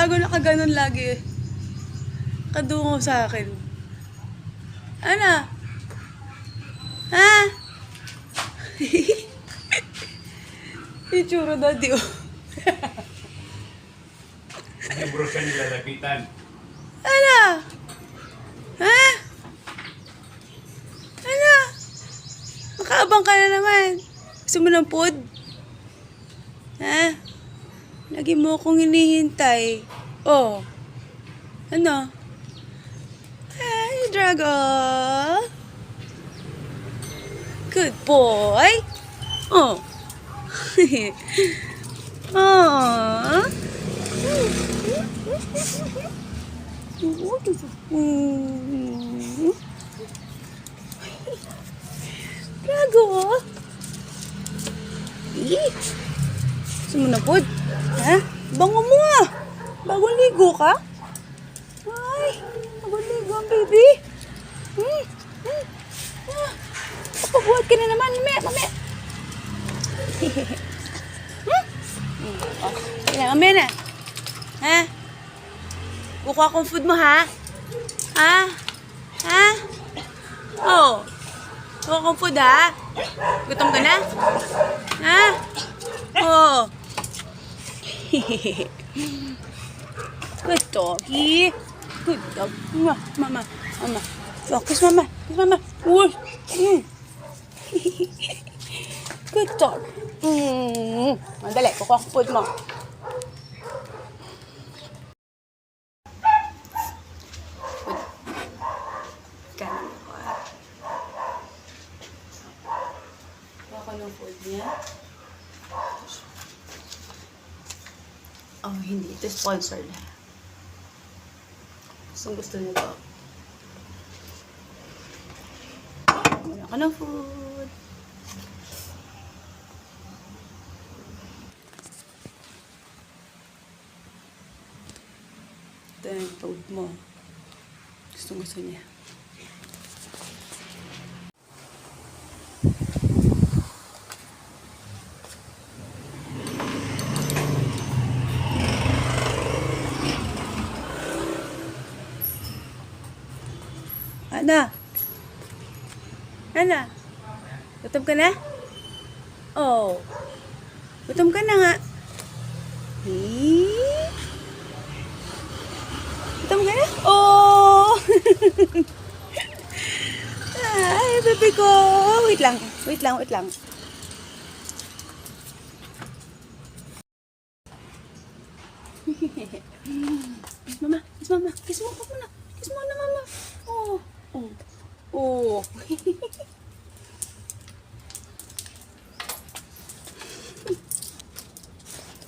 Drago nakaganon lagi. Kadungo sa akin. Ano? Ha? Itsura daddy oh. Libro siya nilalapitan. Ano? Ha? Ano? Makaabang ka na naman. Gusto mo ng food? Ha? Lagi mo akong hinihintay. Oh. Ano? Hi, Drago. Good boy. Oh. Oh. Drago. Gusto mo na food? Ha? Bango mo ah. Bagong ligo ka? Ay, bagong ligo ang baby. Papabuhat ka na naman. Mamaya. Mamaya na. Ha? Kukuha akong food mo ha? Ha? Ha? Oh. Kukuha akong food ha? Gutom ka na? Ha? Oh. Good doggy. Good dog. Mama. Oh, kiss mama. Uy. Good dog. Dali, kukuha ko food mo. Food. Kanan ko. Kuha ko ng food niya. Oh, hindi. Ito sponsored. Gusto nito. Muna ka ng food. Ito yung food mo. Gusto niya. Ana? Gutom ka na? Oh. Gutom ka na nga. Gutom ka na? Oh! Ay, baby ko. Wait lang. Mama. Kiss mo muna. Kiss mo na, mama. Oh.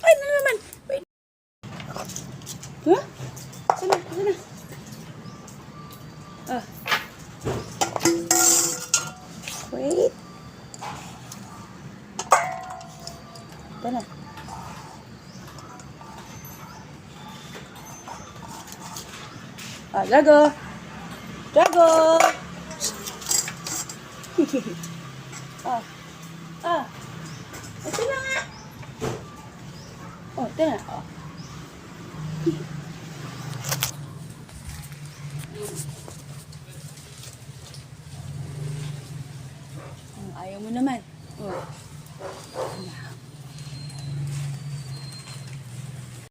Ay, na naman. Wait. Huh? Sana. Wait. Ito na. Drago. Ito na nga. Oh, ito na. Oh. Ayaw mo naman. Oh.